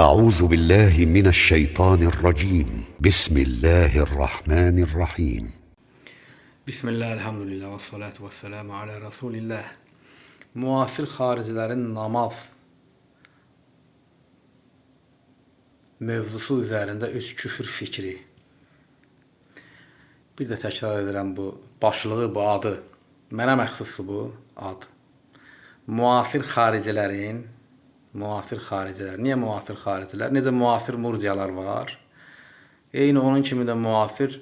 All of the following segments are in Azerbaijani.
أعوذ بالله من الشيطان الرجيم بسم الله الرحمن الرحيم Bismillah, elhamdülillah və salatu və selamu alə Rasulillah. Müasir xaricilərin namaz mövzusu üzərində üç küfür fikri. Bir də təkrar edirəm, bu başlığı, bu adı. Mənə məxsusdur bu ad. Müasir xaricilərin, niyə müasir xaricilər? Necə müasir murciyalar var? Eyni onun kimi də müasir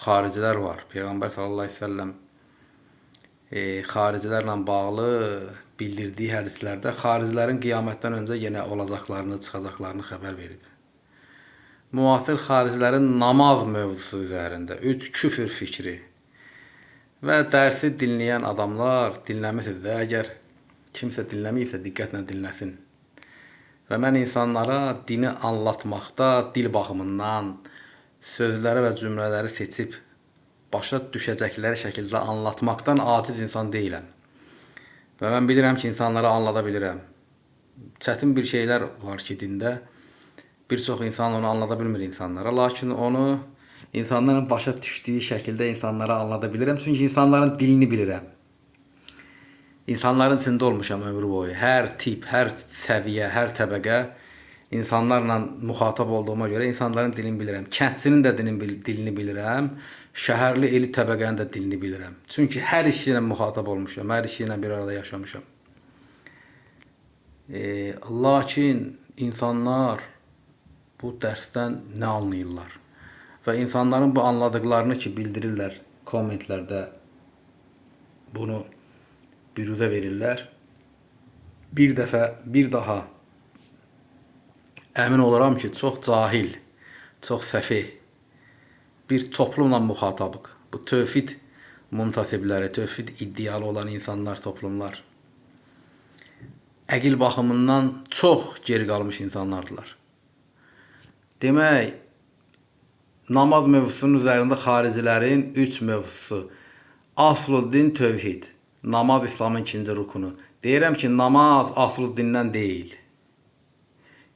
xaricilər var. Peyğəmbər sallallahu əleyhi və səlləm xaricilərlə bağlı bildirdiyi hədislərdə xaricilərin qiyamətdən öncə yenə olacaqlarını, çıxacaqlarını xəbər verib. Müasir xaricilərin namaz mövzusu üzərində üç küfür fikri və dərsi dinləyən adamlar dinləmisiniz də, əgər kimsə dinləməyibsə diqqətlə dinləsin. Və mən insanlara dini anlatmaqda dil baxımından sözləri və cümlələri seçib başa düşəcəkləri şəkildə anlatmaqdan aciz insan deyiləm. Və mən bilirəm ki, insanlara anlada bilirəm. Çətin bir şeylər var ki, dində bir çox insan onu anlada bilmir insanlara. Lakin onu insanların başa düşdüyü şəkildə insanlara anlada bilirəm. Çünki insanların dilini bilirəm. İnsanların içində olmuşam ömrü boyu. Hər tip, hər səviyyə, hər təbəqə insanlarla müxatab olduğuma görə insanların dilini bilirəm. Kəndçinin də dilini bilirəm. Şəhərli, eli təbəqənin də dilini bilirəm. Çünki hər işi ilə müxatab olmuşam. Hər işi ilə bir arada yaşamışam. Lakin insanlar bu dərsdən nə anlayırlar? Və insanların bu anladıqlarını ki, bildirirlər kommentlərdə, bunu büruzə verirlər. Bir daha əmin olaram ki, çox cahil, çox səfih bir toplumla müxatabıq. Bu tövhid muntasibləri, tövhid iddialı olan insanlar, toplumlar əqil baxımından çox geri qalmış insanlardılar. Demək, namaz mövzusunun üzərində xaricilərin üç mövzusu. Asluddin tövhid. Namaz İslamın ikinci rukunu. Deyirəm ki, namaz asludindən deyil.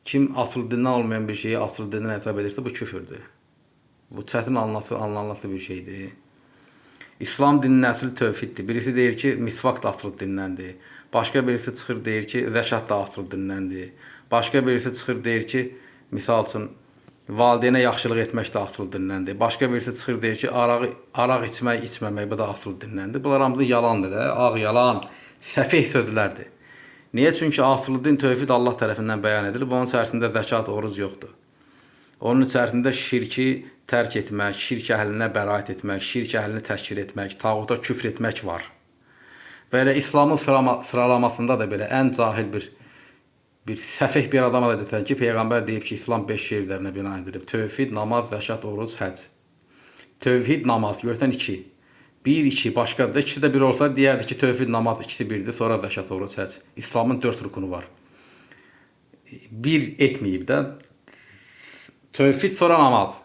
Kim asludindən olmayan bir şeyi asludindən hesab edirsə, bu küfürdür. Bu çətin anlanması bir şeydir. İslam dininin əsli tövhiddir. Birisi deyir ki, misvak da asluddindəndir. Başqa birisi çıxır deyir ki, zəkat da asluddindəndir. Başqa birisi çıxır deyir ki, misal üçün, valideynə yaxşılıq etmək də asluddindəndir. Başqa birisi çıxır deyir ki, araq içmək, içməmək, bu da asluddindəndir. Bunlar hamısı yalandır da, ağ yalan, səfih sözlərdir. Niyə? Çünki asluddin tövhid Allah tərəfindən bəyan edilib, onun içərisində zəkat, oruc yoxdur. Onun içərisində şirki tərk etmək, şirk əhlinə bəraət etmək, şirk əhlini təşkir etmək, tağuta küfr etmək var. Və elə İslamın sıralamasında da belə ən cahil bir səfih bir adama da desən ki, Peyğəmbər deyib ki, İslam 5 şey üzərinə bina edilib. Tövhid, namaz, zəkat, oruc, həc. Tövhid, namaz, görsən 2. 1, 2, başqadır da. İkisi də bir olsa, deyərdi ki, tövhid, namaz, ikisi birdir, sonra zəkat, oruc, həc. İslamın 4 rukunu var. 1 etməyib də. Tövhid, sonra namaz.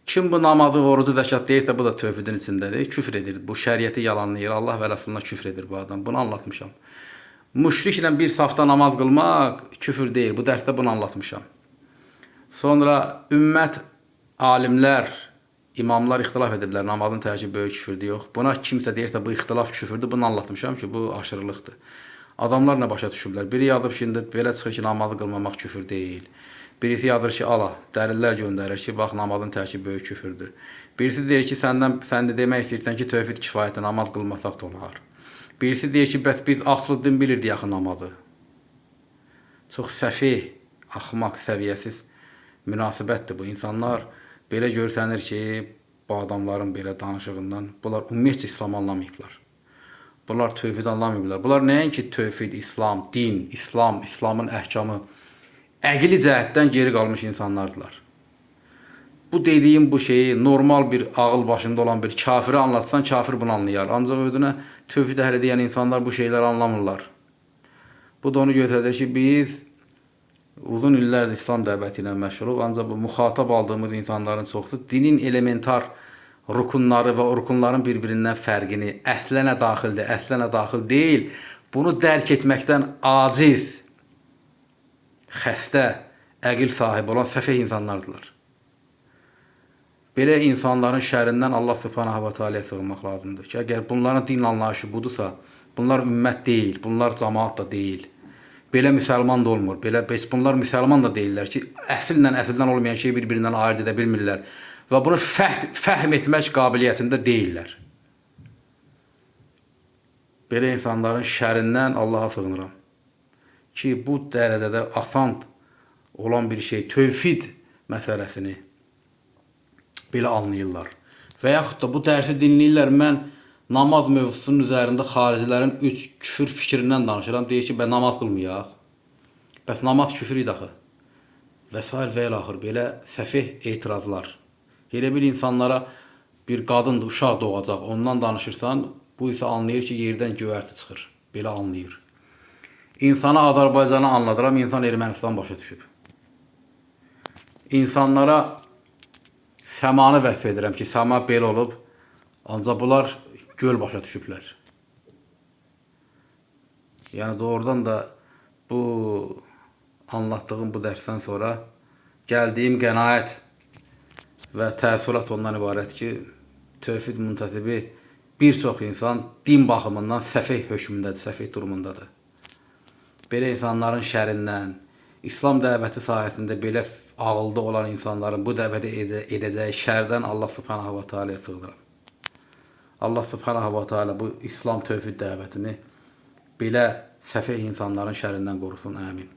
Kim bu namazı, orucu, zəkat deyirsə, bu da tövhidin içindədir. Küfr edir, bu şəriəti yalanlayır, Allah və Rəsuluna küfr edir bu adam. Bunu anlatmışam. Müşriklə bir safda namaz qılmaq küfür deyil. Bu dərsdə bunu anlatmışam. Sonra ümmət, alimlər, imamlar ixtilaf ediblər. Namazın tərki böyük küfürdür, yox. Buna kimsə deyirsə bu ixtilaf küfürdür. Bunu anlatmışam ki, bu aşırılıqdır. Adamlar nə başa düşüblər? Biri yazıb ki, belə çıxır ki, namazı qılmamaq küfür deyil. Birisi yazır ki, ala, dəlillər göndərir ki, bax, namazın tərki böyük küfürdür. Birisi deyir ki, sən də demək istəyirsən ki, tövhid kifayətdir, namaz qılmasaq da olar. Birisi deyir ki, bəs biz asluddin bilirdik axı namazı. Çox səfih, axmaq, səviyyəsiz münasibətdir bu. İnsanlar belə görsənir ki, bu adamların belə danışığından, bunlar ümumiyyətcə İslam anlamayıblar. Bunlar tövhid anlamayıblar. Bunlar nəinki tövhid, İslam, din, İslam, İslamın əhkamı, əqli cəhətdən geri qalmış insanlardılar. Bu dediyim bu şeyi normal bir ağıl başında olan bir kafiri anlatsan, kafir bunu anlayar. Ancaq özünə tövhid əhli deyən insanlar bu şeyləri anlamırlar. Bu da onu göstərir ki, biz uzun illərdir İslam dəvəti ilə məşğuluq, ancaq bu müxatab aldığımız insanların çoxusu dinin elementar rukunları və rukunların bir-birindən fərqini, əslə nə daxildir, əslə nə daxil deyil, bunu dərk etməkdən aciz, xəstə, əqil sahibi olan səfeh insanlardılar. Belə insanların şərindən Allah Subhanahu va Taala'ya sığınmaq lazımdır ki, əgər bunların din anlayışı budursa, bunlar ümmət deyil, bunlar cəmaat da deyil. Belə müsəlman da olmur. Bunlar müsəlman da deyirlər ki, əsildən olmayan şeyi bir-birindən ayırt edə bilmirlər və bunu fəhm etmək qabiliyyətində deyirlər. Belə insanların şərindən Allaha sığınıram ki, bu dərəcədə asan olan bir şey, tövhid məsələsini belə anlayırlar. Və yaxud da bu dərsi dinləyirlər, mən namaz mövzusunun üzərində xaricilərin 3 küfür fikrindən danışıram. Deyir ki, namaz qılmayaq. Bəs namaz küfür idi axı. Və s. və ilaxır. Belə səfeh etirazlar. Elə bir insanlara bir qadındır, uşaq doğacaq, ondan danışırsan, bu isə anlayır ki, yerdən göyərti çıxır. Belə anlayır. İnsana Azərbaycanı anladıram, insan Ermənistan başa düşüb. İnsanlara səmanı vəsf edirəm ki, səma belə olub, ancaq bunlar göl başa düşüblər. Yəni doğrudan da bu anlattığım bu dərsdən sonra gəldiyim qənaət və təəssürat ondan ibarət ki, tövhid müntəsibi bir çox insan din baxımından səfeh hökmündədir, səfeh durumundadır. Belə insanların şərindən, İslam dəvəti sayəsində belə ağılda olan insanların bu dəvəti edəcəyi şərdən Allah Subhanahu va Taala'ya sığınıram. Allah Subhanahu va Taala bu İslam tövhid dəvətini belə səfeh insanların şərindən qorusun. Amin.